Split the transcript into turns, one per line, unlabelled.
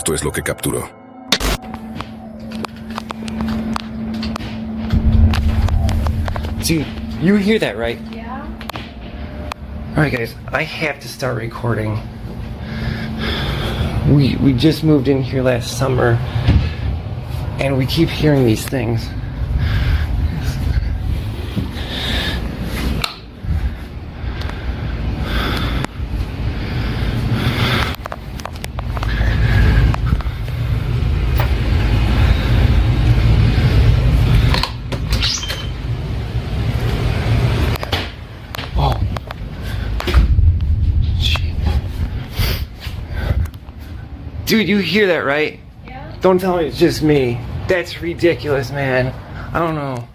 Esto es lo que capturó.
Dude, you hear that, right?
Yeah.
Alright guys, I have to start recording. We just moved in here last summer and we keep hearing these things. Dude, you hear that, right?
Yeah.
Don't tell me it's just me. That's ridiculous, man. I don't know.